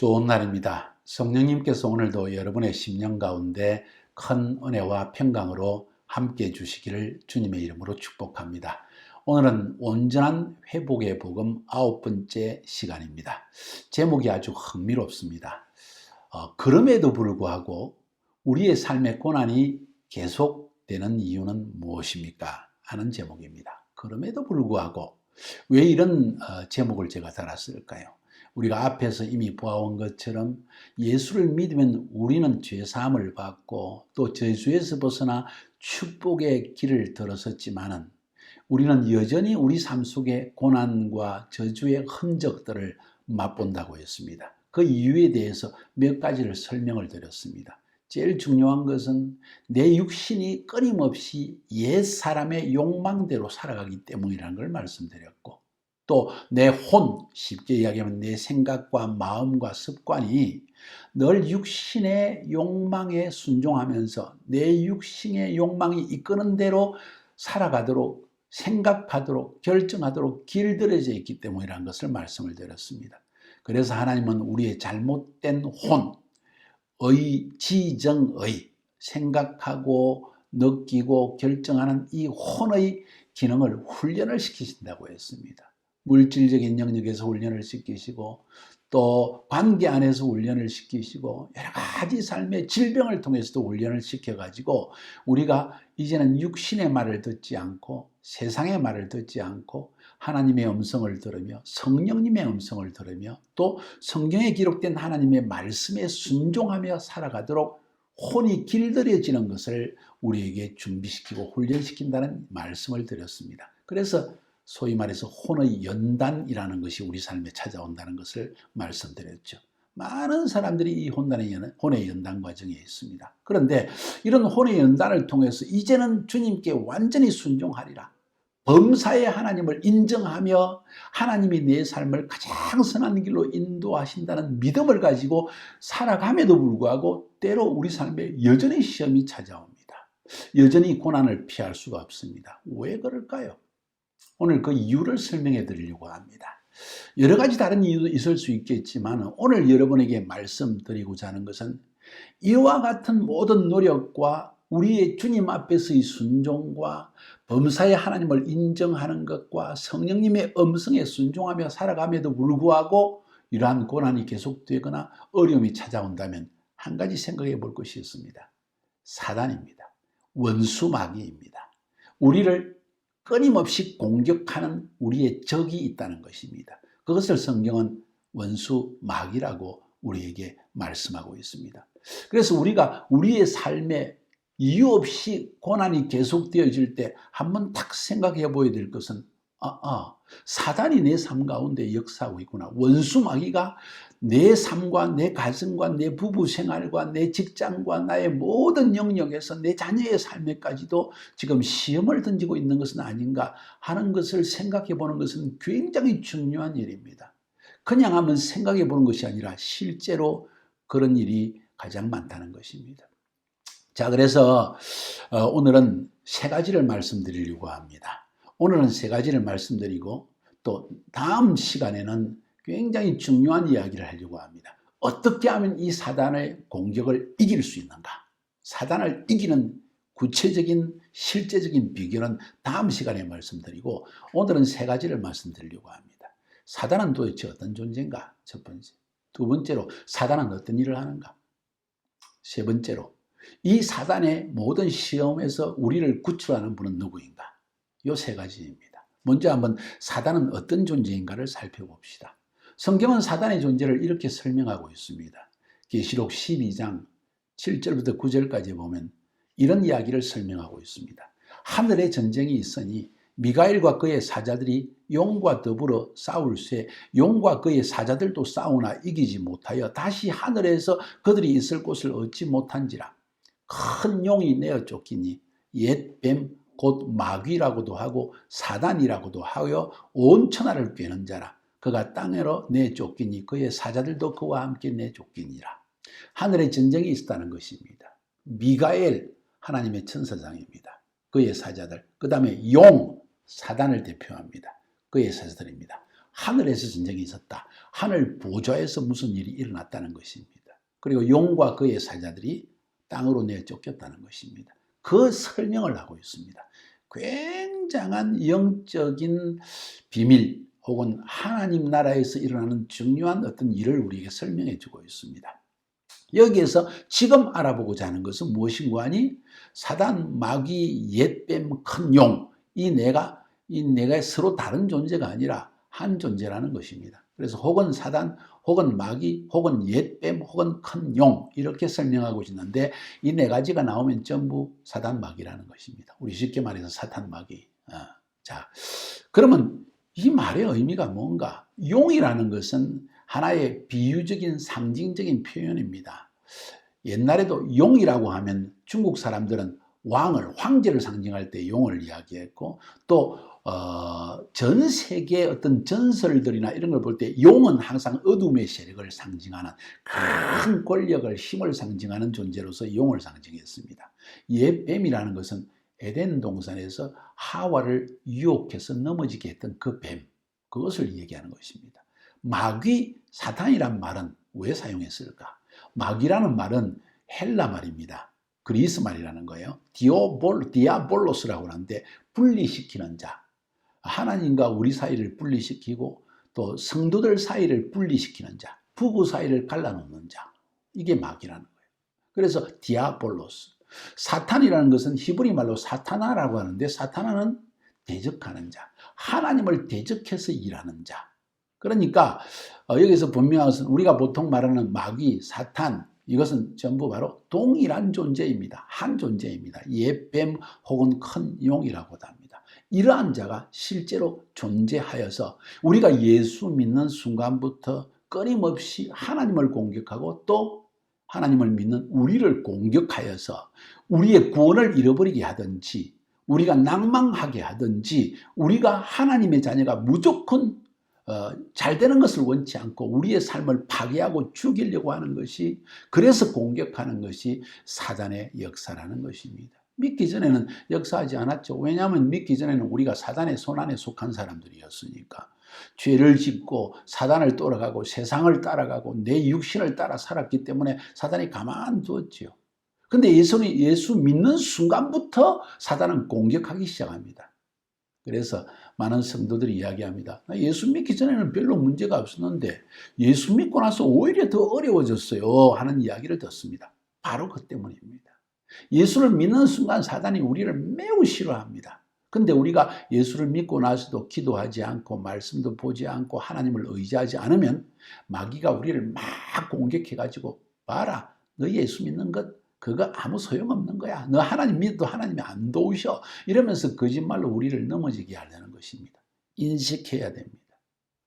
좋은 날입니다. 성령님께서 오늘도 여러분의 심령 가운데 큰 은혜와 평강으로 함께 해주시기를 주님의 이름으로 축복합니다. 오늘은 온전한 회복의 복음 9번째 시간입니다. 제목이 아주 흥미롭습니다. 그럼에도 불구하고 우리의 삶의 고난이 계속되는 이유는 무엇입니까? 하는 제목입니다. 그럼에도 불구하고 왜 이런 제목을 제가 달았을까요? 우리가 앞에서 이미 보아온 것처럼 예수를 믿으면 우리는 죄사함을 받고 또 저주에서 벗어나 축복의 길을 들어섰지만은 우리는 여전히 우리 삶 속에 고난과 저주의 흔적들을 맛본다고 했습니다. 그 이유에 대해서 몇 가지를 설명을 드렸습니다. 제일 중요한 것은 내 육신이 끊임없이 옛 사람의 욕망대로 살아가기 때문이라는 걸 말씀드렸고, 또 내 혼, 쉽게 이야기하면 내 생각과 마음과 습관이 늘 육신의 욕망에 순종하면서 내 육신의 욕망이 이끄는 대로 살아가도록 생각하도록 결정하도록 길들여져 있기 때문이라는 것을 말씀을 드렸습니다. 그래서 하나님은 우리의 잘못된 혼의, 지정의, 생각하고 느끼고 결정하는 이 혼의 기능을 훈련을 시키신다고 했습니다. 물질적인 영역에서 훈련을 시키시고 또 관계 안에서 훈련을 시키시고 여러 가지 삶의 질병을 통해서도 훈련을 시켜가지고 우리가 이제는 육신의 말을 듣지 않고 세상의 말을 듣지 않고 하나님의 음성을 들으며 성령님의 음성을 들으며 또 성경에 기록된 하나님의 말씀에 순종하며 살아가도록 혼이 길들여지는 것을 우리에게 준비시키고 훈련시킨다는 말씀을 드렸습니다. 그래서 소위 말해서 혼의 연단이라는 것이 우리 삶에 찾아온다는 것을 말씀드렸죠. 많은 사람들이 이 혼의 연단 과정에 있습니다. 그런데 이런 혼의 연단을 통해서 이제는 주님께 완전히 순종하리라, 범사의 하나님을 인정하며 하나님이 내 삶을 가장 선한 길로 인도하신다는 믿음을 가지고 살아감에도 불구하고 때로 우리 삶에 여전히 시험이 찾아옵니다. 여전히 고난을 피할 수가 없습니다. 왜 그럴까요? 오늘 그 이유를 설명해 드리려고 합니다. 여러 가지 다른 이유도 있을 수 있겠지만 오늘 여러분에게 말씀드리고자 하는 것은 이와 같은 모든 노력과 우리의 주님 앞에서의 순종과 범사의 하나님을 인정하는 것과 성령님의 음성에 순종하며 살아감에도 불구하고 이러한 고난이 계속되거나 어려움이 찾아온다면 한 가지 생각해 볼 것이 있습니다. 사단입니다. 원수 마귀입니다. 우리를 끊임없이 공격하는 우리의 적이 있다는 것입니다. 그것을 성경은 원수 마귀라고 우리에게 말씀하고 있습니다. 그래서 우리가 우리의 삶에 이유 없이 고난이 계속되어질 때 한번 딱 생각해 보아야 될 것은 사단이 내 삶 가운데 역사하고 있구나. 원수 마귀가 내 삶과 내 가정과 내 부부 생활과 내 직장과 나의 모든 영역에서 내 자녀의 삶에까지도 지금 시험을 던지고 있는 것은 아닌가 하는 것을 생각해 보는 것은 굉장히 중요한 일입니다. 그냥 한번 생각해 보는 것이 아니라 실제로 그런 일이 가장 많다는 것입니다. 자, 그래서 오늘은 세 가지를 말씀드리려고 합니다. 오늘은 세 가지를 말씀드리고 또 다음 시간에는 굉장히 중요한 이야기를 하려고 합니다. 어떻게 하면 이 사단의 공격을 이길 수 있는가? 사단을 이기는 구체적인 실제적인 비결은 다음 시간에 말씀드리고 오늘은 세 가지를 말씀드리려고 합니다. 사단은 도대체 어떤 존재인가? 첫 번째. 두 번째로 사단은 어떤 일을 하는가? 세 번째로 이 사단의 모든 시험에서 우리를 구출하는 분은 누구인가? 이 세 가지입니다. 먼저 한번 사단은 어떤 존재인가를 살펴봅시다. 성경은 사단의 존재를 이렇게 설명하고 있습니다. 계시록 12장 7절부터 9절까지 보면 이런 이야기를 설명하고 있습니다. 하늘에 전쟁이 있으니 미가엘과 그의 사자들이 용과 더불어 싸울 새 용과 그의 사자들도 싸우나 이기지 못하여 다시 하늘에서 그들이 있을 곳을 얻지 못한지라. 큰 용이 내어 쫓기니 옛 뱀 곧 마귀라고도 하고 사단이라고도 하여 온 천하를 꿰는 자라. 그가 땅으로 내쫓기니 그의 사자들도 그와 함께 내쫓기니라. 하늘에 전쟁이 있었다는 것입니다. 미가엘 하나님의 천사장입니다. 그의 사자들, 그 다음에 용 사단을 대표합니다. 그의 사자들입니다. 하늘에서 전쟁이 있었다. 하늘 보좌에서 무슨 일이 일어났다는 것입니다. 그리고 용과 그의 사자들이 땅으로 내쫓겼다는 것입니다. 그 설명을 하고 있습니다. 굉장한 영적인 비밀 혹은 하나님 나라에서 일어나는 중요한 어떤 일을 우리에게 설명해 주고 있습니다. 여기에서 지금 알아보고자 하는 것은 무엇인가 하니 사단, 마귀, 옛뱀, 큰 용, 이 내가 서로 다른 존재가 아니라 한 존재라는 것입니다. 그래서 혹은 사단, 혹은 마귀, 혹은 옛뱀, 혹은 큰 용 이렇게 설명하고 있는데 이 네 가지가 나오면 전부 사단, 마귀라는 것입니다. 우리 쉽게 말해서 사탄, 마귀. 자, 그러면 이 말의 의미가 뭔가? 용이라는 것은 하나의 비유적인 상징적인 표현입니다. 옛날에도 용이라고 하면 중국 사람들은 황제를 상징할 때 용을 이야기했고 또 전 세계의 어떤 전설들이나 이런 걸 볼 때 용은 항상 어둠의 세력을 상징하는 큰 권력을 힘을 상징하는 존재로서 용을 상징했습니다. 옛뱀이라는 것은 에덴 동산에서 하와를 유혹해서 넘어지게 했던 그 뱀, 그것을 얘기하는 것입니다. 마귀, 사탄이란 말은 왜 사용했을까? 마귀라는 말은 헬라 말입니다. 그리스 말이라는 거예요. 디아볼로스라고 하는데 분리시키는 자. 하나님과 우리 사이를 분리시키고 또 성도들 사이를 분리시키는 자. 부부 사이를 갈라놓는 자. 이게 마귀라는 거예요. 그래서 디아볼로스. 사탄이라는 것은 히브리 말로 사타나라고 하는데 사타나는 대적하는 자. 하나님을 대적해서 일하는 자. 그러니까 여기서 분명한 것은 우리가 보통 말하는 마귀, 사탄 이것은 전부 바로 동일한 존재입니다. 한 존재입니다. 옛뱀 혹은 큰 용이라고도 합니다. 이러한 자가 실제로 존재하여서 우리가 예수 믿는 순간부터 끊임없이 하나님을 공격하고 또 하나님을 믿는 우리를 공격하여서 우리의 구원을 잃어버리게 하든지 우리가 낭망하게 하든지 우리가 하나님의 자녀가 무조건 잘 되는 것을 원치 않고 우리의 삶을 파괴하고 죽이려고 하는 것이 그래서 공격하는 것이 사단의 역사라는 것입니다. 믿기 전에는 역사하지 않았죠. 왜냐하면 믿기 전에는 우리가 사단의 손안에 속한 사람들이었으니까 죄를 짓고 사단을 따라가고 세상을 따라가고 내 육신을 따라 살았기 때문에 사단이 가만두었지요. 근데 예수 믿는 순간부터 사단은 공격하기 시작합니다. 그래서 많은 성도들이 이야기합니다. 예수 믿기 전에는 별로 문제가 없었는데 예수 믿고 나서 오히려 더 어려워졌어요 하는 이야기를 듣습니다. 바로 그 때문입니다. 예수를 믿는 순간 사단이 우리를 매우 싫어합니다. 근데 우리가 예수를 믿고 나서도 기도하지 않고 말씀도 보지 않고 하나님을 의지하지 않으면 마귀가 우리를 막 공격해가지고 봐라 너 예수 믿는 것 그거 아무 소용없는 거야. 너 하나님 믿어도 하나님이 안 도우셔. 이러면서 거짓말로 우리를 넘어지게 하려는 것입니다. 인식해야 됩니다.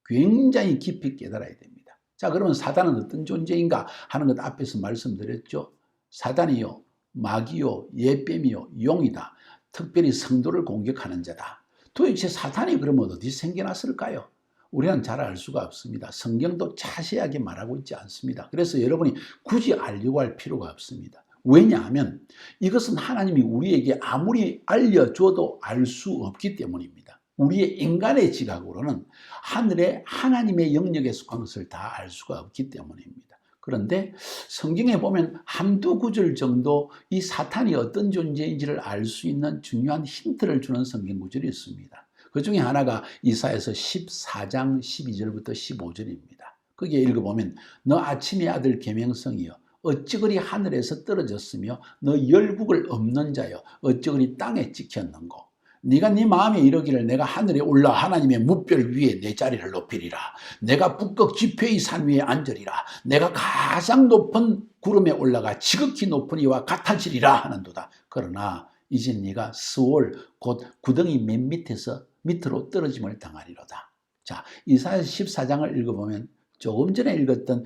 굉장히 깊이 깨달아야 됩니다. 자, 그러면 사단은 어떤 존재인가 하는 것 앞에서 말씀드렸죠. 사단이요, 마귀요, 옛뱀이요, 용이다. 특별히 성도를 공격하는 자다. 도대체 사탄이 그러면 어디서 생겨났을까요? 우리는 잘 알 수가 없습니다. 성경도 자세하게 말하고 있지 않습니다. 그래서 여러분이 굳이 알려고 할 필요가 없습니다. 왜냐하면 이것은 하나님이 우리에게 아무리 알려줘도 알 수 없기 때문입니다. 우리의 인간의 지각으로는 하늘의 하나님의 영역에 속한 것을 다 알 수가 없기 때문입니다. 그런데 성경에 보면 한두 구절 정도 이 사탄이 어떤 존재인지를 알 수 있는 중요한 힌트를 주는 성경 구절이 있습니다. 그 중에 하나가 이사야서 14장 12절부터 15절입니다. 거기에 읽어보면 너 아침의 아들 계명성이여 어찌 그리 하늘에서 떨어졌으며 너 열국을 없는 자여 어찌 그리 땅에 찍혔는고 네가 네 마음에 이르기를 내가 하늘에 올라 하나님의 뭇별 위에 내 자리를 높이리라 내가 북극 지폐의 산 위에 앉으리라 내가 가장 높은 구름에 올라가 지극히 높은 이와 같아지리라 하는도다. 그러나 이제 네가 스올 곧 구덩이 맨 밑에서 밑으로 떨어짐을 당하리로다. 자, 이사야 14장을 읽어보면 조금 전에 읽었던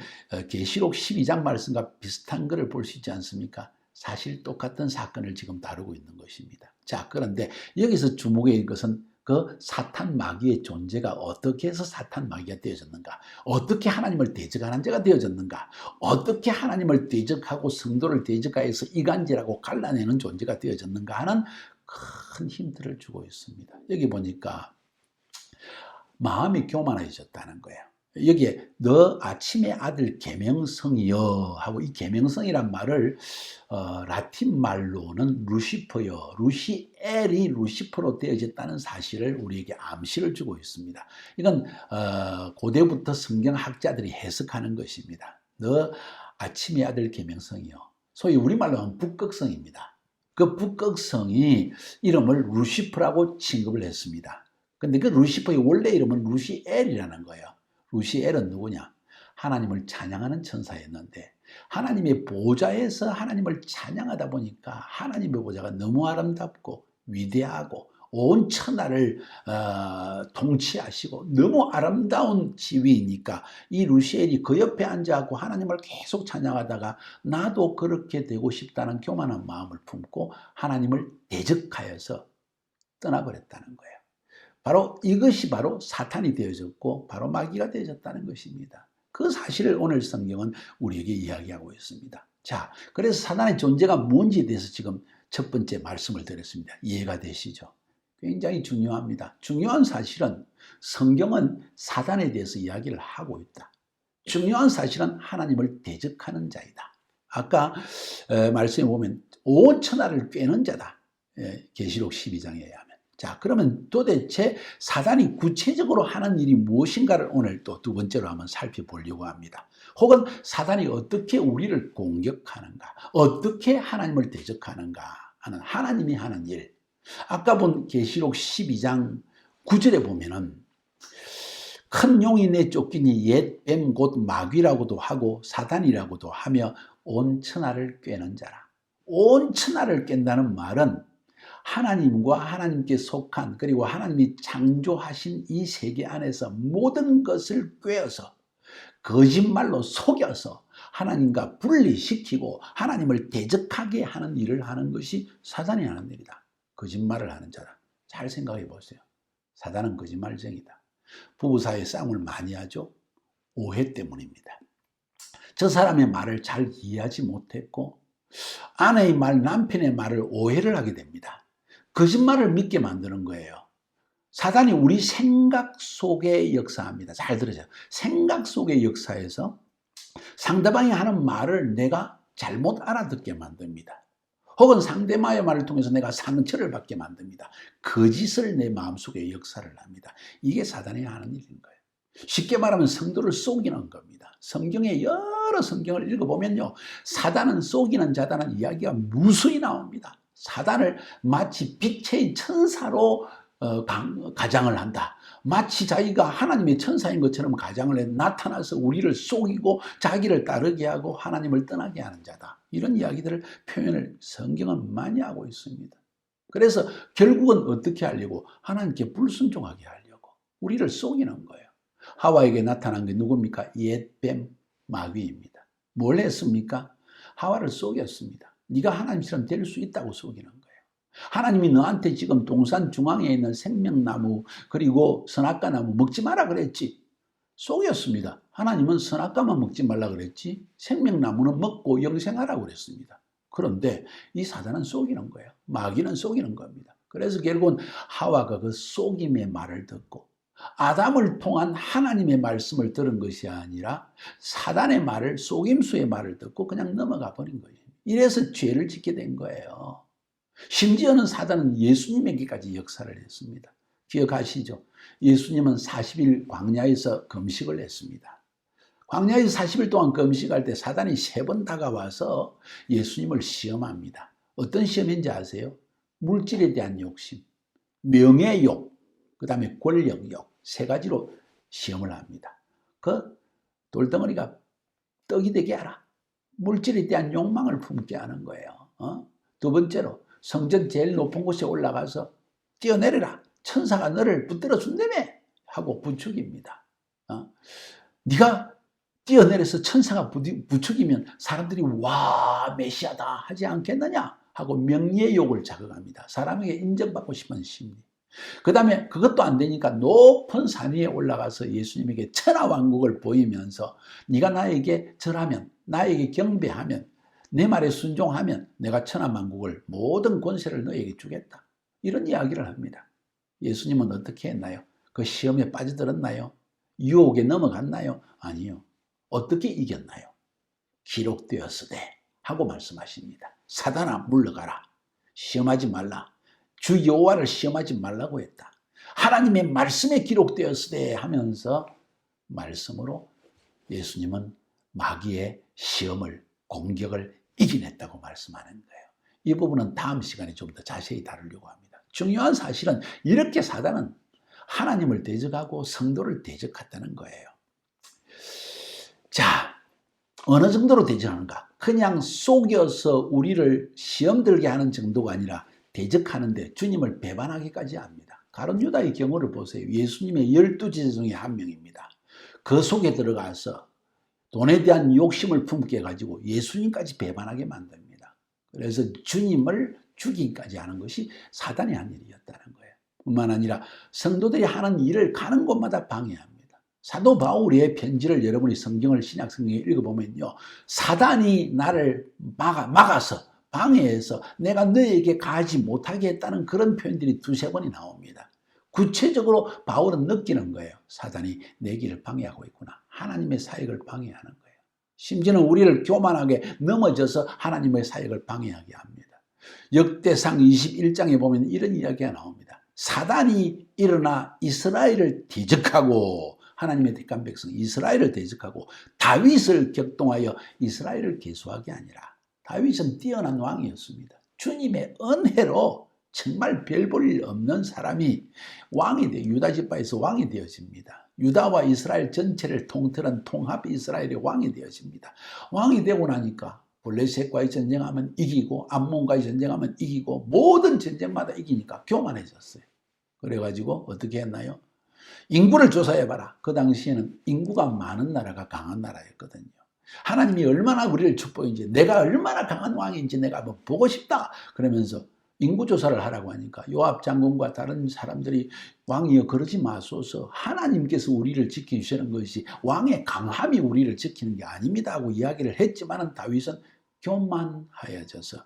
계시록 12장 말씀과 비슷한 것을 볼 수 있지 않습니까? 사실 똑같은 사건을 지금 다루고 있는 것입니다. 자, 그런데 여기서 주목의 것은 그 사탄 마귀의 존재가 어떻게 해서 사탄 마귀가 되어졌는가? 어떻게 하나님을 대적하는 자가 되어졌는가? 어떻게 하나님을 대적하고 성도를 대적하여서 이간질하고 갈라내는 존재가 되어졌는가 하는 큰 힌트를 주고 있습니다. 여기 보니까 마음이 교만해졌다는 거예요. 여기에 너 아침의 아들 계명성이여 하고, 이 계명성이란 말을 라틴 말로는 루시퍼여, 루시엘이 루시퍼로 되어졌다는 사실을 우리에게 암시를 주고 있습니다. 이건 고대부터 성경학자들이 해석하는 것입니다. 너 아침의 아들 계명성이여, 소위 우리말로 하면 북극성입니다. 그 북극성이 이름을 루시퍼라고 칭급을 했습니다. 근데 그 루시퍼의 원래 이름은 루시엘이라는 거예요. 루시엘은 누구냐? 하나님을 찬양하는 천사였는데, 하나님의 보좌에서 하나님을 찬양하다 보니까 하나님의 보좌가 너무 아름답고 위대하고 온 천하를 통치하시고 너무 아름다운 지위이니까 이 루시엘이 그 옆에 앉아서 하나님을 계속 찬양하다가 나도 그렇게 되고 싶다는 교만한 마음을 품고 하나님을 대적하여서 떠나버렸다는 거예요. 바로 이것이 바로 사탄이 되어졌고 바로 마귀가 되어졌다는 것입니다. 그 사실을 오늘 성경은 우리에게 이야기하고 있습니다. 자, 그래서 사단의 존재가 뭔지에 대해서 지금 첫 번째 말씀을 드렸습니다. 이해가 되시죠? 굉장히 중요합니다. 중요한 사실은 성경은 사단에 대해서 이야기를 하고 있다. 중요한 사실은 하나님을 대적하는 자이다. 아까 말씀에 보면 온 천하를 꿰는 자다. 계시록 12장에 의하면. 자, 그러면 도대체 사단이 구체적으로 하는 일이 무엇인가를 오늘 또 두 번째로 한번 살펴보려고 합니다. 혹은 사단이 어떻게 우리를 공격하는가, 어떻게 하나님을 대적하는가 하는 하나님이 하는 일. 아까 본 계시록 12장 9절에 보면은 큰 용이 내 쫓기니 옛 뱀 곧 마귀라고도 하고 사단이라고도 하며 온 천하를 꿰는 자라. 온 천하를 깬다는 말은 하나님과 하나님께 속한, 그리고 하나님이 창조하신 이 세계 안에서 모든 것을 꿰어서 거짓말로 속여서 하나님과 분리시키고 하나님을 대적하게 하는 일을 하는 것이 사단이 하는 일이다. 거짓말을 하는 자다. 잘 생각해 보세요. 사단은 거짓말쟁이다. 부부 사이에 싸움을 많이 하죠. 오해 때문입니다. 저 사람의 말을 잘 이해하지 못했고 아내의 말, 남편의 말을 오해를 하게 됩니다. 거짓말을 믿게 만드는 거예요. 사단이 우리 생각 속에 역사합니다. 잘 들으세요. 생각 속의 역사에서 상대방이 하는 말을 내가 잘못 알아듣게 만듭니다. 혹은 상대방의 말을 통해서 내가 상처를 받게 만듭니다. 거짓을 내 마음속에 역사를 합니다. 이게 사단이 하는 일인 거예요. 쉽게 말하면 성도를 속이는 겁니다. 성경의 여러 성경을 읽어보면요, 사단은 속이는 자다는 이야기가 무수히 나옵니다. 사단을 마치 빛의 천사로 가장을 한다. 마치 자기가 하나님의 천사인 것처럼 가장을 해 나타나서 우리를 속이고 자기를 따르게 하고 하나님을 떠나게 하는 자다. 이런 이야기들을 표현을 성경은 많이 하고 있습니다. 그래서 결국은 어떻게 하려고? 하나님께 불순종하게 하려고 우리를 속이는 거예요. 하와에게 나타난 게 누굽니까? 옛뱀 마귀입니다. 뭘 했습니까? 하와를 속였습니다. 네가 하나님처럼 될 수 있다고 속이는 거예요. 하나님이 너한테 지금 동산 중앙에 있는 생명나무 그리고 선악과나무 먹지 마라 그랬지. 속였습니다. 하나님은 선악과만 먹지 말라 그랬지 생명나무는 먹고 영생하라고 그랬습니다. 그런데 이 사단은 속이는 거예요. 마귀는 속이는 겁니다. 그래서 결국은 하와가 그 속임의 말을 듣고 아담을 통한 하나님의 말씀을 들은 것이 아니라 사단의 말을, 속임수의 말을 듣고 그냥 넘어가 버린 거예요. 이래서 죄를 짓게 된 거예요. 심지어는 사단은 예수님에게까지 역사를 했습니다. 기억하시죠? 예수님은 40일 광야에서 금식을 했습니다. 광야에서 40일 동안 금식할 때 사단이 3번 다가와서 예수님을 시험합니다. 어떤 시험인지 아세요? 물질에 대한 욕심, 명예욕, 그 다음에 권력욕, 3가지로 시험을 합니다. 그 돌덩어리가 떡이 되게 하라. 물질에 대한 욕망을 품게 하는 거예요. 두 번째로 성전 제일 높은 곳에 올라가서 뛰어내려라. 천사가 너를 붙들어 준다며 하고 부축입니다. 네가 뛰어내려서 천사가 부축이면 사람들이 와 메시아다 하지 않겠느냐 하고 명예욕을 자극합니다. 사람에게 인정받고 싶은 심리. 그 다음에 그것도 안 되니까 높은 산 위에 올라가서 예수님에게 천하왕국을 보이면서 네가 나에게 절하면, 나에게 경배하면, 내 말에 순종하면 내가 천하만국을, 모든 권세를 너에게 주겠다. 이런 이야기를 합니다. 예수님은 어떻게 했나요? 그 시험에 빠져들었나요? 유혹에 넘어갔나요? 아니요. 어떻게 이겼나요? 기록되었으되 하고 말씀하십니다. 사단아 물러가라. 시험하지 말라. 주 여호와를 시험하지 말라고 했다. 하나님의 말씀에 기록되었으되 하면서 말씀으로 예수님은 마귀의 시험을, 공격을 이겨냈다고 말씀하는 거예요. 이 부분은 다음 시간에 좀 더 자세히 다루려고 합니다. 중요한 사실은 이렇게 사단은 하나님을 대적하고 성도를 대적했다는 거예요. 자, 어느 정도로 대적하는가? 그냥 속여서 우리를 시험 들게 하는 정도가 아니라 대적하는데 주님을 배반하기까지 합니다. 가룟 유다의 경우를 보세요. 예수님의 12제자 중에 한 명입니다. 그 속에 들어가서 돈에 대한 욕심을 품게 해가지고 예수님까지 배반하게 만듭니다. 그래서 주님을 죽이기까지 하는 것이 사단이 한 일이었다는 거예요. 뿐만 아니라 성도들이 하는 일을 가는 곳마다 방해합니다. 사도 바울의 편지를 여러분이 성경을 신약 성경에 읽어보면요, 사단이 나를 막아서 방해해서 내가 너에게 가지 못하게 했다는 그런 표현들이 두세 번이 나옵니다. 구체적으로 바울은 느끼는 거예요. 사단이 내 길을 방해하고 있구나. 하나님의 사역을 방해하는 거예요. 심지어는 우리를 교만하게 넘어져서 하나님의 사역을 방해하게 합니다. 역대상 21장에 보면 이런 이야기가 나옵니다. 사단이 일어나 이스라엘을 대적하고, 하나님의 택한 백성 이스라엘을 대적하고 다윗을 격동하여 이스라엘을 계수하게 아니라, 다윗은 뛰어난 왕이었습니다. 주님의 은혜로 정말 별 볼 일 없는 사람이 왕이 돼 유다 지파에서 왕이 되어집니다. 유다와 이스라엘 전체를 통틀은 통합 이스라엘의 왕이 되어집니다. 왕이 되고 나니까 블레셋과의 전쟁하면 이기고 암몬과의 전쟁하면 이기고 모든 전쟁마다 이기니까 교만해졌어요. 그래가지고 어떻게 했나요? 인구를 조사해봐라. 그 당시에는 인구가 많은 나라가 강한 나라였거든요. 하나님이 얼마나 우리를 축복인지, 내가 얼마나 강한 왕인지 내가 한번 보고 싶다 그러면서 인구조사를 하라고 하니까 요압 장군과 다른 사람들이 왕이여 그러지 마소서, 하나님께서 우리를 지켜주시는 것이 왕의 강함이 우리를 지키는 게 아닙니다 하고 이야기를 했지만 다윗은 교만하여져서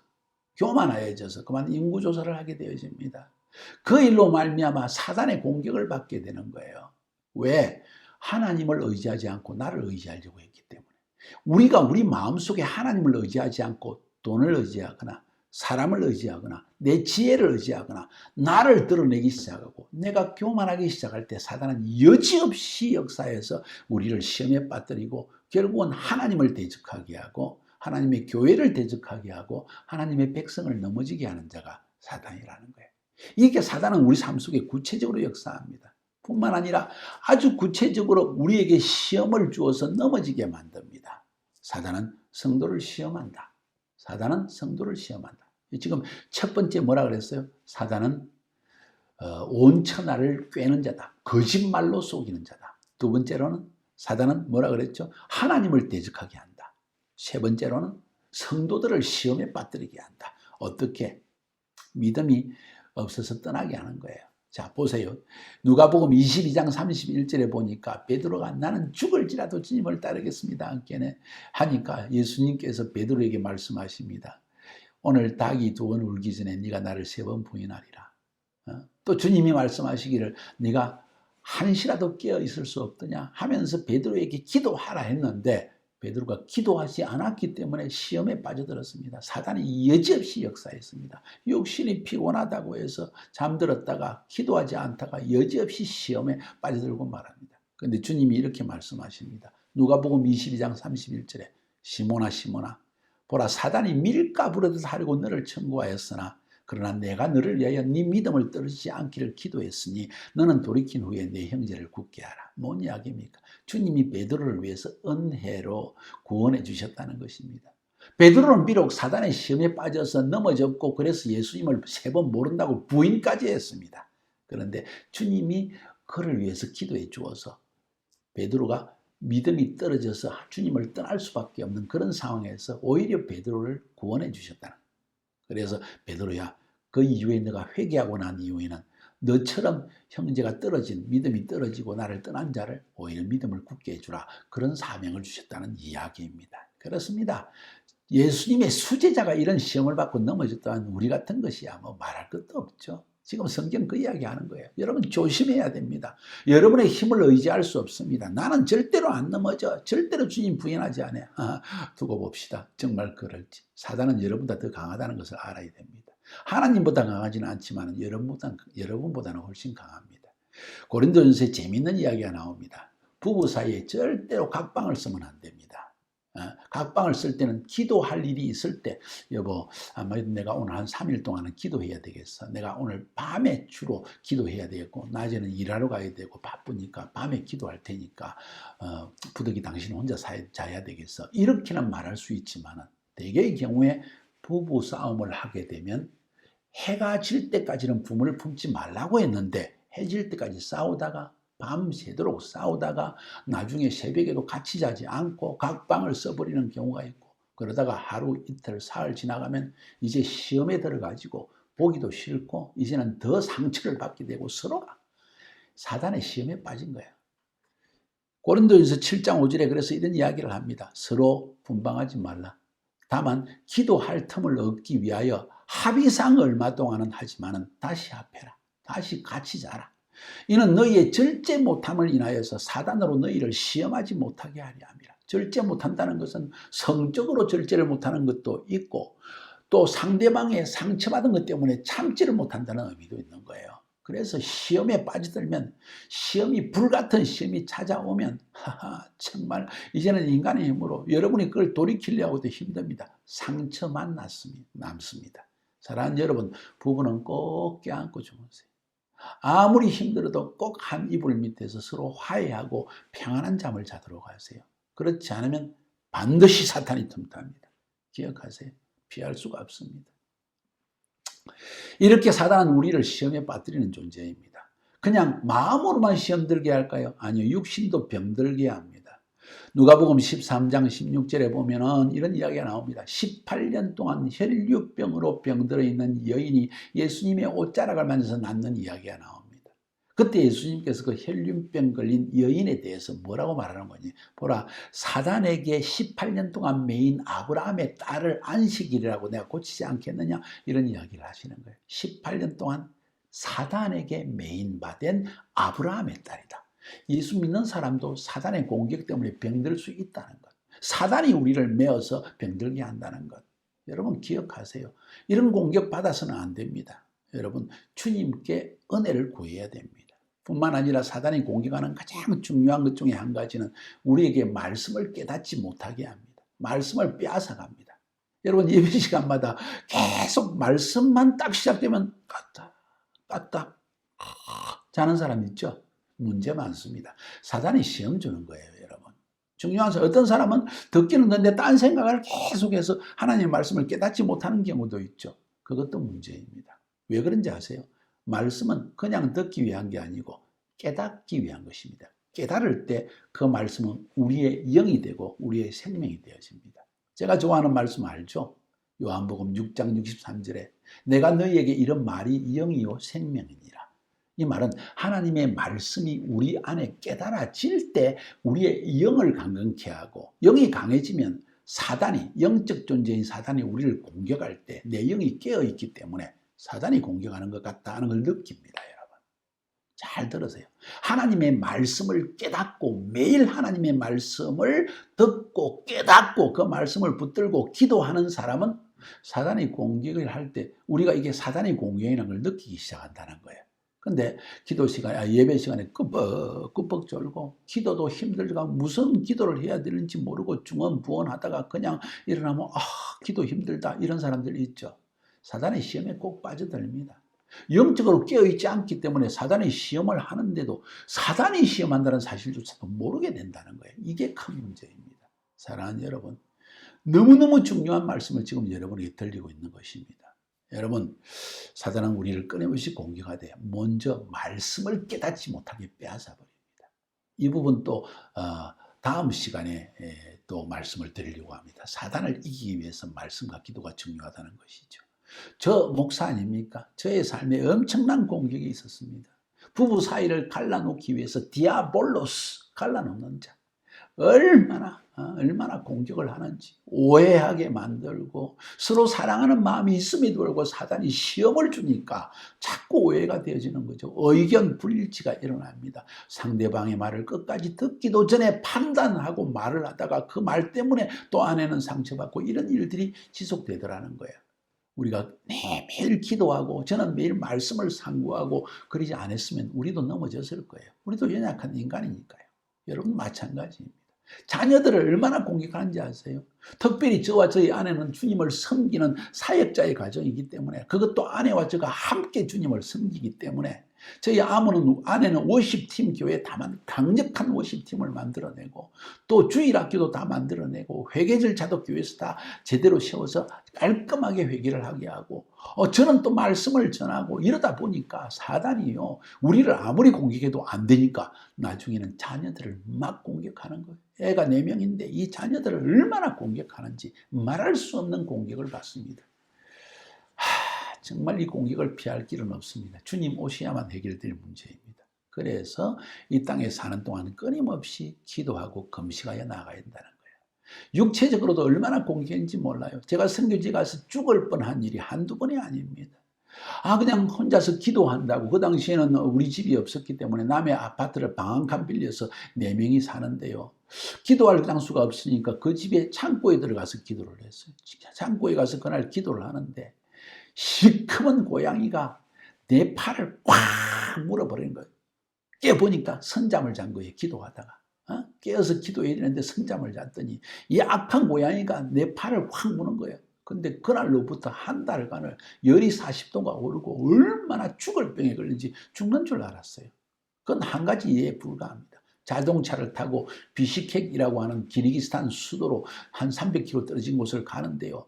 그만 인구조사를 하게 되어집니다. 그 일로 말미암아 사단의 공격을 받게 되는 거예요. 왜? 하나님을 의지하지 않고 나를 의지하려고 했기 때문에. 우리가 우리 마음속에 하나님을 의지하지 않고 돈을 의지하거나 사람을 의지하거나 내 지혜를 의지하거나 나를 드러내기 시작하고 내가 교만하기 시작할 때 사단은 여지없이 역사에서 우리를 시험에 빠뜨리고 결국은 하나님을 대적하게 하고 하나님의 교회를 대적하게 하고 하나님의 백성을 넘어지게 하는 자가 사단이라는 거예요. 이게 사단은 우리 삶 속에 구체적으로 역사합니다. 뿐만 아니라 아주 구체적으로 우리에게 시험을 주어서 넘어지게 만듭니다. 사단은 성도를 시험한다. 사단은 성도를 시험한다. 지금 첫 번째 뭐라 그랬어요? 사단은 온 천하를 꿰는 자다. 거짓말로 속이는 자다. 두 번째로는 사단은 뭐라 그랬죠? 하나님을 대적하게 한다. 세 번째로는 성도들을 시험에 빠뜨리게 한다. 어떻게? 믿음이 없어서 떠나게 하는 거예요. 자, 보세요. 누가복음 22장 31절에 보니까 베드로가 나는 죽을지라도 주님을 따르겠습니다 하니까 예수님께서 베드로에게 말씀하십니다. 오늘 닭이 2번 울기 전에 네가 나를 3번 부인하리라. 또 주님이 말씀하시기를 네가 한시라도 깨어 있을 수 없더냐 하면서 베드로에게 기도하라 했는데 베드로가 기도하지 않았기 때문에 시험에 빠져들었습니다. 사단이 여지없이 역사했습니다. 육신이 피곤하다고 해서 잠들었다가 기도하지 않다가 여지없이 시험에 빠져들고 말합니다. 그런데 주님이 이렇게 말씀하십니다. 누가복음 22장 31절에 시몬아 시몬아 보라 사단이 밀가 부르듯 하려고 너를 청구하였으나 그러나 내가 너를 위하여 네 믿음을 떨어지지 않기를 기도했으니 너는 돌이킨 후에 내 형제를 굳게 하라. 뭔 이야기입니까? 주님이 베드로를 위해서 은혜로 구원해 주셨다는 것입니다. 베드로는 비록 사단의 시험에 빠져서 넘어졌고 그래서 예수님을 3번 모른다고 부인까지 했습니다. 그런데 주님이 그를 위해서 기도해 주어서 베드로가 믿음이 떨어져서 주님을 떠날 수밖에 없는 그런 상황에서 오히려 베드로를 구원해 주셨다는 거예요. 그래서 베드로야 그 이후에 너가 회개하고 난 이후에는 너처럼 형제가 떨어진 믿음이 떨어지고 나를 떠난 자를 오히려 믿음을 굳게 해주라. 그런 사명을 주셨다는 이야기입니다. 그렇습니다. 예수님의 수제자가 이런 시험을 받고 넘어졌다면 우리 같은 것이야 뭐 말할 것도 없죠. 지금 성경 그 이야기 하는 거예요. 여러분 조심해야 됩니다. 여러분의 힘을 의지할 수 없습니다. 나는 절대로 안 넘어져. 절대로 주님 부인하지 않아요. 두고 봅시다. 정말 그럴지. 사단은 여러분보다 더 강하다는 것을 알아야 됩니다. 하나님보다 강하지는 않지만 여러분보다는 훨씬 강합니다. 고린도전서에 재미있는 이야기가 나옵니다. 부부 사이에 절대로 각방을 쓰면 안 됩니다. 각방을 쓸 때는 기도할 일이 있을 때, 여보, 아마도 내가 오늘 한 3일 동안은 기도해야 되겠어. 내가 오늘 밤에 주로 기도해야 되겠고, 낮에는 일하러 가야 되고 바쁘니까 밤에 기도할 테니까 부득이 당신 혼자 자야 되겠어. 이렇게는 말할 수 있지만 대개의 경우에 부부 싸움을 하게 되면 해가 질 때까지는 품을 품지 말라고 했는데 해 질 때까지 싸우다가 밤새도록 싸우다가 나중에 새벽에도 같이 자지 않고 각방을 써버리는 경우가 있고, 그러다가 하루 이틀 사흘 지나가면 이제 시험에 들어가지고 보기도 싫고 이제는 더 상처를 받게 되고 서로가 사단의 시험에 빠진 거예요. 고린도전서 7장 5절에 그래서 이런 이야기를 합니다. 서로 분방하지 말라. 다만 기도할 틈을 얻기 위하여 합의상 얼마 동안은 하지만은 다시 합해라. 다시 같이 자라. 이는 너희의 절제 못함을 인하여서 사단으로 너희를 시험하지 못하게 하려 함이라. 절제 못한다는 것은 성적으로 절제를 못하는 것도 있고 또 상대방의 상처받은 것 때문에 참지를 못한다는 의미도 있는 거예요. 그래서 시험에 빠져들면, 시험이 불같은 시험이 찾아오면 정말 이제는 인간의 힘으로 여러분이 그걸 돌이키려고 해도 힘듭니다. 상처만 남습니다. 사랑하는 여러분, 부부는 꼭 껴안고 주무세요. 아무리 힘들어도 꼭 한 이불 밑에서 서로 화해하고 평안한 잠을 자도록 하세요. 그렇지 않으면 반드시 사탄이 틈탑니다. 기억하세요. 피할 수가 없습니다. 이렇게 사단은 우리를 시험에 빠뜨리는 존재입니다. 그냥 마음으로만 시험 들게 할까요? 아니요. 육신도 병들게 합니다. 누가복음 13장 16절에 보면은 이런 이야기가 나옵니다. 18년 동안 혈류병으로 병들어 있는 여인이 예수님의 옷자락을 만져서 낫는 이야기가 나옵니다. 그때 예수님께서 그 혈류병 걸린 여인에 대해서 뭐라고 말하는 거니? 보라, 사단에게 18년 동안 매인 아브라함의 딸을 안식일이라고 내가 고치지 않겠느냐? 이런 이야기를 하시는 거예요. 18년 동안 사단에게 매인 바된 아브라함의 딸이다. 예수 믿는 사람도 사단의 공격 때문에 병들 수 있다는 것. 사단이 우리를 메어서 병들게 한다는 것. 여러분 기억하세요. 이런 공격 받아서는 안 됩니다. 여러분 주님께 은혜를 구해야 됩니다. 뿐만 아니라 사단이 공격하는 가장 중요한 것 중에 한 가지는 우리에게 말씀을 깨닫지 못하게 합니다. 말씀을 빼앗아갑니다. 여러분 예배 시간마다 계속 말씀만 딱 시작되면 까딱 자는 사람 있죠? 문제 많습니다. 사단이 시험 주는 거예요, 여러분. 중요한 것은 어떤 사람은 듣기는 듣는데 딴 생각을 계속해서 하나님의 말씀을 깨닫지 못하는 경우도 있죠. 그것도 문제입니다. 왜 그런지 아세요? 말씀은 그냥 듣기 위한 게 아니고 깨닫기 위한 것입니다. 깨달을 때 그 말씀은 우리의 영이 되고 우리의 생명이 되어집니다. 제가 좋아하는 말씀 알죠? 요한복음 6장 63절에 내가 너희에게 이런 말이 영이요 생명이니라. 이 말은 하나님의 말씀이 우리 안에 깨달아질 때 우리의 영을 강건케 하고, 영이 강해지면 사단이, 영적 존재인 사단이 우리를 공격할 때 내 영이 깨어있기 때문에 사단이 공격하는 것 같다는 걸 느낍니다. 여러분 잘 들으세요. 하나님의 말씀을 깨닫고 매일 하나님의 말씀을 듣고 깨닫고 그 말씀을 붙들고 기도하는 사람은 사단이 공격을 할 때 우리가 이게 사단이 공격이라는 걸 느끼기 시작한다는 거예요. 근데 기도 시간에, 예배 시간에 끄벅끄벅 졸고 기도도 힘들고 무슨 기도를 해야 되는지 모르고 중언부언하다가 그냥 일어나면 기도 힘들다 이런 사람들이 있죠. 사단의 시험에 꼭 빠져듭니다. 영적으로 깨어있지 않기 때문에 사단의 시험을 하는데도 사단이 시험한다는 사실조차도 모르게 된다는 거예요. 이게 큰 문제입니다. 사랑하는 여러분, 너무너무 중요한 말씀을 지금 여러분에게 들리고 있는 것입니다. 여러분, 사단은 우리를 끊임없이 공격하되 먼저 말씀을 깨닫지 못하게 빼앗아버립니다. 이 부분 또 다음 시간에 또 말씀을 드리려고 합니다. 사단을 이기기 위해서 말씀과 기도가 중요하다는 것이죠. 저 목사 아닙니까? 저의 삶에 엄청난 공격이 있었습니다. 부부 사이를 갈라놓기 위해서 디아볼로스, 갈라놓는 자. 얼마나 공격을 하는지 오해하게 만들고 서로 사랑하는 마음이 있음에도 불구하고 사단이 시험을 주니까 자꾸 오해가 되어지는 거죠. 의견 불일치가 일어납니다. 상대방의 말을 끝까지 듣기도 전에 판단하고 말을 하다가 그 말 때문에 또 아내는 상처받고 이런 일들이 지속되더라는 거예요. 우리가 매일 기도하고 저는 매일 말씀을 상고하고 그러지 않았으면 우리도 넘어졌을 거예요. 우리도 연약한 인간이니까요. 여러분 마찬가지입니다. 자녀들을 얼마나 공격하는지 아세요? 특별히 저와 저희 아내는 주님을 섬기는 사역자의 가정이기 때문에 그것도 아내와 저가 함께 주님을 섬기기 때문에 저희 아내는 워십팀 교회에 강력한 워십팀을 만들어내고 또 주일학교도 다 만들어내고 회계 절차도 교회에서 다 제대로 세워서 깔끔하게 회계를 하게 하고 저는 또 말씀을 전하고 이러다 보니까 사단이요 우리를 아무리 공격해도 안 되니까 나중에는 자녀들을 막 공격하는 거예요. 애가 4명인데 이 자녀들을 얼마나 공격하는지 말할 수 없는 공격을 받습니다. 정말 이 공격을 피할 길은 없습니다. 주님 오셔야만 해결될 문제입니다. 그래서 이 땅에 사는 동안 끊임없이 기도하고 금식하여 나가야 한다는 거예요. 육체적으로도 얼마나 공격인지 몰라요. 제가 선교지에 가서 죽을 뻔한 일이 한두 번이 아닙니다. 그냥 혼자서 기도한다고. 그 당시에는 우리 집이 없었기 때문에 남의 아파트를 방 한 칸 빌려서 4명이 사는데요. 기도할 장수가 없으니까 그 집에 창고에 들어가서 기도를 했어요. 창고에 가서 그날 기도를 하는데 시커먼 고양이가 내 팔을 꽉 물어버리는 거예요. 깨보니까 선잠을 잔 거예요. 기도하다가. 깨어서 기도해야 되는데 선잠을 잤더니 이 악한 고양이가 내 팔을 확 무는 거예요. 근데 그날로부터 한 달간을 열이 40도가 오르고 얼마나 죽을 병에 걸린지 죽는 줄 알았어요. 그건 한 가지 이해에 불과합니다. 자동차를 타고 비시캑이라고 하는 기르기스탄 수도로 한 300km 떨어진 곳을 가는데요.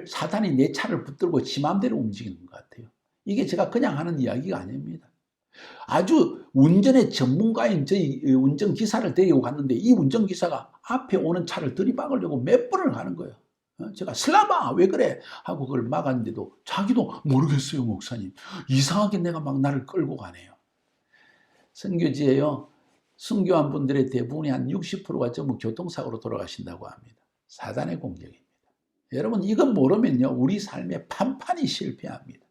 사단이 내 차를 붙들고 지 마음대로 움직이는 것 같아요. 이게 제가 그냥 하는 이야기가 아닙니다. 아주 운전의 전문가인 저희 운전기사를 데리고 갔는데 이 운전기사가 앞에 오는 차를 들이박으려고 몇 번을 가는 거예요. 제가 슬라바 왜 그래? 하고 그걸 막았는데도 자기도 모르겠어요 목사님. 이상하게 내가 막 나를 끌고 가네요. 선교지에요. 순교한 분들의 대부분이 한 60%가 전부 교통사고로 돌아가신다고 합니다. 사단의 공격입니다. 여러분 이건 모르면요 우리 삶에 판판이 실패합니다.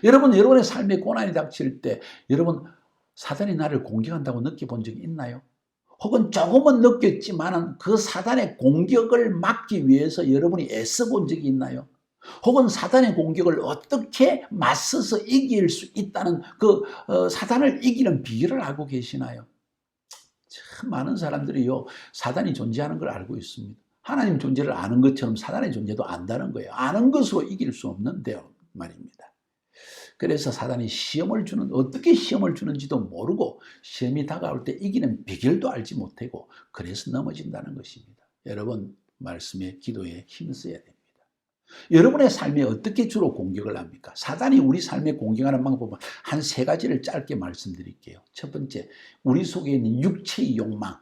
여러분의 삶에 고난이 닥칠 때 여러분 사단이 나를 공격한다고 느껴본 적이 있나요? 혹은 조금은 느꼈지만 그 사단의 공격을 막기 위해서 여러분이 애써본 적이 있나요? 혹은 사단의 공격을 어떻게 맞서서 이길 수 있다는 그 사단을 이기는 비결을 알고 계시나요? 참 많은 사람들이요 사단이 존재하는 걸 알고 있습니다. 하나님 존재를 아는 것처럼 사단의 존재도 안다는 거예요. 아는 것으로 이길 수 없는데요 말입니다. 그래서 사단이 어떻게 시험을 주는지도 모르고 시험이 다가올 때 이기는 비결도 알지 못하고 그래서 넘어진다는 것입니다. 여러분 말씀에 기도에 힘써야 됩니다. 여러분의 삶에 어떻게 주로 공격을 합니까? 사단이 우리 삶에 공격하는 방법은 한 3가지를 짧게 말씀드릴게요. 첫 번째, 우리 속에 있는 육체의 욕망.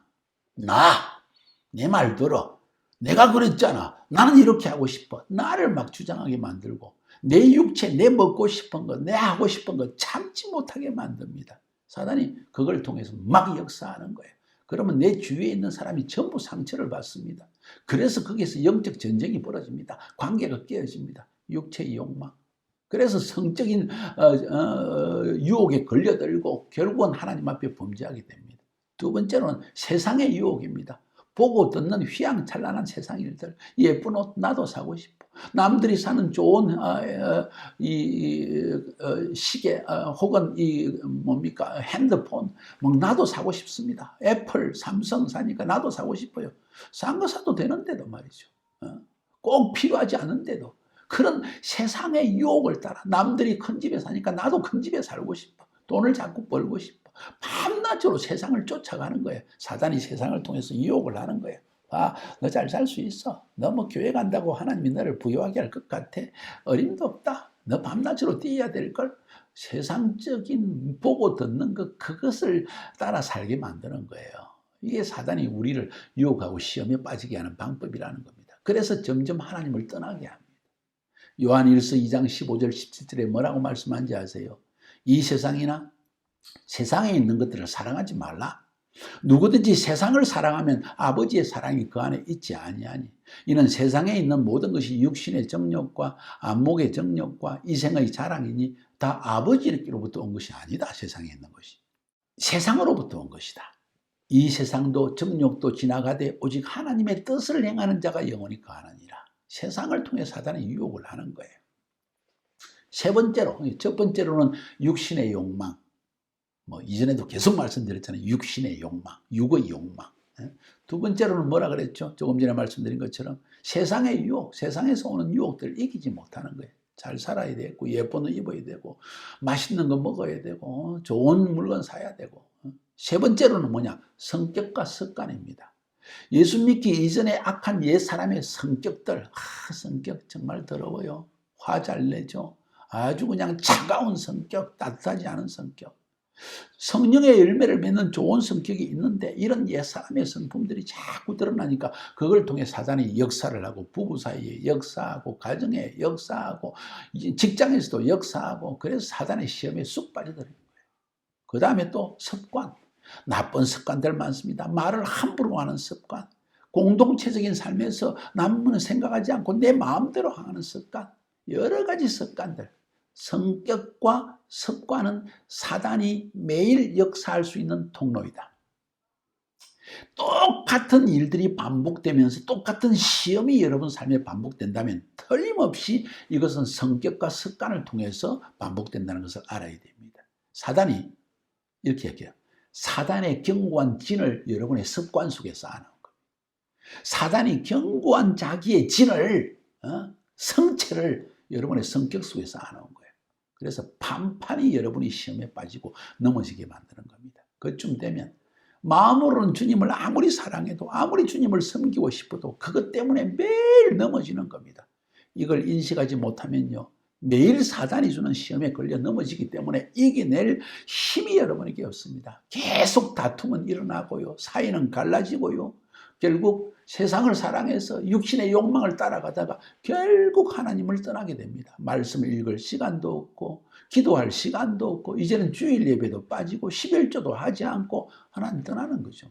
내 말 들어. 내가 그랬잖아. 나는 이렇게 하고 싶어. 나를 막 주장하게 만들고 내 육체, 내 먹고 싶은 거, 내 하고 싶은 거 참지 못하게 만듭니다. 사단이 그걸 통해서 막 역사하는 거예요. 그러면 내 주위에 있는 사람이 전부 상처를 받습니다. 그래서 거기서 영적 전쟁이 벌어집니다. 관계가 깨어집니다. 육체의 욕망. 그래서 성적인 유혹에 걸려들고 결국은 하나님 앞에 범죄하게 됩니다. 두 번째로는 세상의 유혹입니다. 보고 듣는 휘황찬란한 세상 일들, 예쁜 옷 나도 사고 싶어. 남들이 사는 좋은 시계 혹은 핸드폰 나도 사고 싶습니다. 애플, 삼성 사니까 나도 사고 싶어요. 싼 거 사도 되는데도 말이죠. 꼭 필요하지 않은데도 그런 세상의 유혹을 따라 남들이 큰 집에 사니까 나도 큰 집에 살고 싶어. 돈을 자꾸 벌고 싶어. 밤낮으로 세상을 쫓아가는 거예요. 사단이 세상을 통해서 유혹을 하는 거예요. 너 잘 살 수 있어. 너 뭐 교회 간다고 하나님이 너를 부유하게 할 것 같아. 어림도 없다. 너 밤낮으로 뛰어야 될걸. 세상적인 보고 듣는 그것을 따라 살게 만드는 거예요. 이게 사단이 우리를 유혹하고 시험에 빠지게 하는 방법이라는 겁니다. 그래서 점점 하나님을 떠나게 합니다. 요한일서 2장 15절 17절에 뭐라고 말씀한지 아세요? 이 세상이나 세상에 있는 것들을 사랑하지 말라. 누구든지 세상을 사랑하면 아버지의 사랑이 그 안에 있지 아니하니 이는 세상에 있는 모든 것이 육신의 정욕과 안목의 정욕과 이생의 자랑이니 다 아버지로부터 온 것이 아니다. 세상에 있는 것이 세상으로부터 온 것이다. 이 세상도 정욕도 지나가되 오직 하나님의 뜻을 행하는 자가 영원히 거하느니라. 세상을 통해 사단이 유혹을 하는 거예요. 세 번째로, 첫 번째로는 육신의 욕망. 이전에도 계속 말씀드렸잖아요. 육신의 욕망, 육의 욕망. 두 번째로는 뭐라 그랬죠? 조금 전에 말씀드린 것처럼 세상의 유혹, 세상에서 오는 유혹들을 이기지 못하는 거예요. 잘 살아야 되고, 예쁜 옷 입어야 되고, 맛있는 거 먹어야 되고, 좋은 물건 사야 되고. 세 번째로는 뭐냐? 성격과 습관입니다. 예수 믿기 이전에 악한 옛사람의 성격들, 성격 정말 더러워요. 화 잘 내죠. 아주 그냥 차가운 성격, 따뜻하지 않은 성격. 성령의 열매를 맺는 좋은 성격이 있는데 이런 옛사람의 성품들이 자꾸 드러나니까 그걸 통해 사단이 역사를 하고 부부 사이에 역사하고 가정에 역사하고 직장에서도 역사하고 그래서 사단의 시험에 쑥 빠져들어요. 그 다음에 또 습관, 나쁜 습관들 많습니다. 말을 함부로 하는 습관, 공동체적인 삶에서 남은 생각하지 않고 내 마음대로 하는 습관, 여러 가지 습관들. 성격과 습관은 사단이 매일 역사할 수 있는 통로이다. 똑같은 일들이 반복되면서 똑같은 시험이 여러분 삶에 반복된다면 틀림없이 이것은 성격과 습관을 통해서 반복된다는 것을 알아야 됩니다. 사단이 이렇게 얘기해요. 사단의 견고한 진을 여러분의 습관 속에 쌓아놓은 겁니다. 사단이 견고한 자기의 진을, 성체를 여러분의 성격 속에 쌓아놓은 거예요. 그래서 판판히 여러분이 시험에 빠지고 넘어지게 만드는 겁니다. 그쯤 되면 마음으로는 주님을 아무리 사랑해도 아무리 주님을 섬기고 싶어도 그것 때문에 매일 넘어지는 겁니다. 이걸 인식하지 못하면요, 매일 사단이 주는 시험에 걸려 넘어지기 때문에 이겨낼 힘이 여러분에게 없습니다. 계속 다툼은 일어나고요, 사이는 갈라지고요, 결국 세상을 사랑해서 육신의 욕망을 따라가다가 결국 하나님을 떠나게 됩니다. 말씀을 읽을 시간도 없고 기도할 시간도 없고 이제는 주일 예배도 빠지고 11조도 하지 않고 하나님 떠나는 거죠.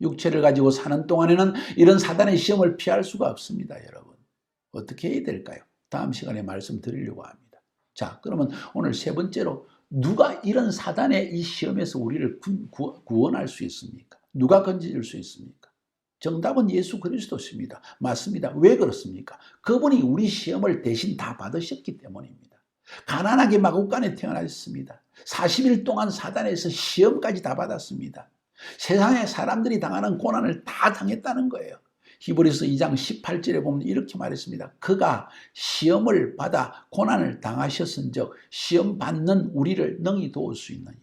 육체를 가지고 사는 동안에는 이런 사단의 시험을 피할 수가 없습니다. 여러분 어떻게 해야 될까요? 다음 시간에 말씀드리려고 합니다. 자, 그러면 오늘 세 번째로 누가 이런 사단의 이 시험에서 우리를 구원할 수 있습니까? 누가 건져줄 수 있습니까? 정답은 예수 그리스도십니다. 맞습니다. 왜 그렇습니까? 그분이 우리 시험을 대신 다 받으셨기 때문입니다. 가난하게 마국간에 태어나셨습니다. 40일 동안 사단에서 시험까지 다 받았습니다. 세상에 사람들이 당하는 고난을 다 당했다는 거예요. 히브리서 2장 18절에 보면 이렇게 말했습니다. 그가 시험을 받아 고난을 당하셨은즉 시험 받는 우리를 능히 도울 수 있느니라.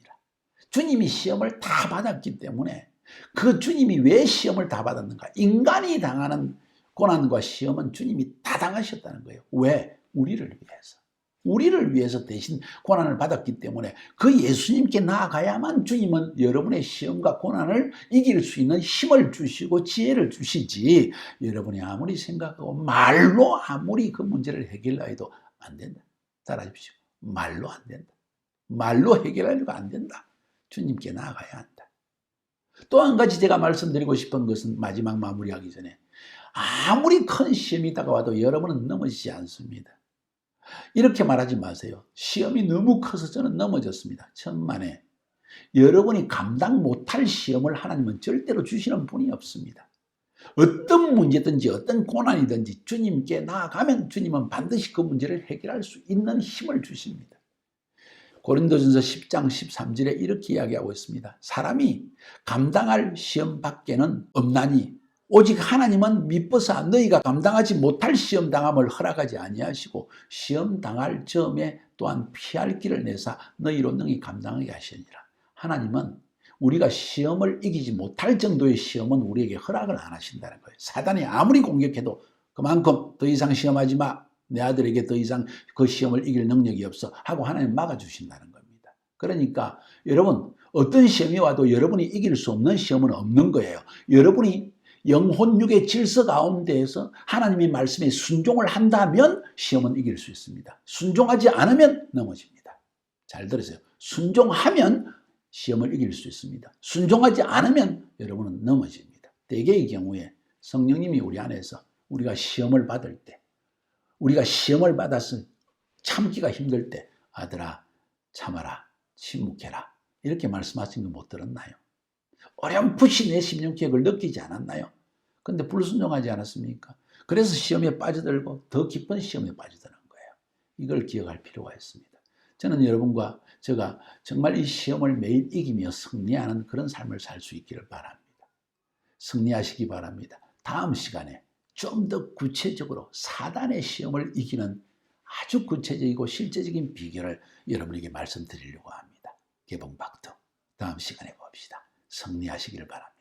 주님이 시험을 다 받았기 때문에 그 주님이 왜 시험을 다 받았는가? 인간이 당하는 고난과 시험은 주님이 다 당하셨다는 거예요. 왜? 우리를 위해서. 우리를 위해서 대신 고난을 받았기 때문에 그 예수님께 나아가야만 주님은 여러분의 시험과 고난을 이길 수 있는 힘을 주시고 지혜를 주시지, 여러분이 아무리 생각하고 말로 아무리 그 문제를 해결해도 안 된다. 따라하십시오. 말로 안 된다. 말로 해결하려고 안 된다. 주님께 나아가야 한다. 또 한 가지 제가 말씀드리고 싶은 것은 마지막 마무리하기 전에 아무리 큰 시험이 다가와도 여러분은 넘어지지 않습니다. 이렇게 말하지 마세요. 시험이 너무 커서 저는 넘어졌습니다. 천만에. 여러분이 감당 못할 시험을 하나님은 절대로 주시는 분이 없습니다. 어떤 문제든지 어떤 고난이든지 주님께 나아가면 주님은 반드시 그 문제를 해결할 수 있는 힘을 주십니다. 고린도전서 10장 13절에 이렇게 이야기하고 있습니다. 사람이 감당할 시험 밖에는 없나니 오직 하나님은 미뻐서 너희가 감당하지 못할 시험 당함을 허락하지 아니하시고 시험 당할 점에 또한 피할 길을 내사 너희로 능히 감당하게 하시니라. 하나님은 우리가 시험을 이기지 못할 정도의 시험은 우리에게 허락을 안 하신다는 거예요. 사단이 아무리 공격해도 그만큼 더 이상 시험하지 마, 내 아들에게 더 이상 그 시험을 이길 능력이 없어 하고 하나님 막아주신다는 겁니다. 그러니까 여러분 어떤 시험이 와도 여러분이 이길 수 없는 시험은 없는 거예요. 여러분이 영혼육의 질서 가운데에서 하나님의 말씀에 순종을 한다면 시험은 이길 수 있습니다. 순종하지 않으면 넘어집니다. 잘 들으세요. 순종하면 시험을 이길 수 있습니다. 순종하지 않으면 여러분은 넘어집니다. 대개의 경우에 성령님이 우리 안에서 우리가 시험을 받을 때, 우리가 시험을 받아서 참기가 힘들 때 아들아 참아라, 침묵해라 이렇게 말씀하신 거 못 들었나요? 어렴풋이 내 심령 계획을 느끼지 않았나요? 근데 불순종하지 않았습니까? 그래서 시험에 빠져들고 더 깊은 시험에 빠져드는 거예요. 이걸 기억할 필요가 있습니다. 저는 여러분과 제가 정말 이 시험을 매일 이기며 승리하는 그런 삶을 살 수 있기를 바랍니다. 승리하시기 바랍니다. 다음 시간에 좀 더 구체적으로 사단의 시험을 이기는 아주 구체적이고 실제적인 비결을 여러분에게 말씀드리려고 합니다. 개봉박두 다음 시간에 봅시다. 승리하시기를 바랍니다.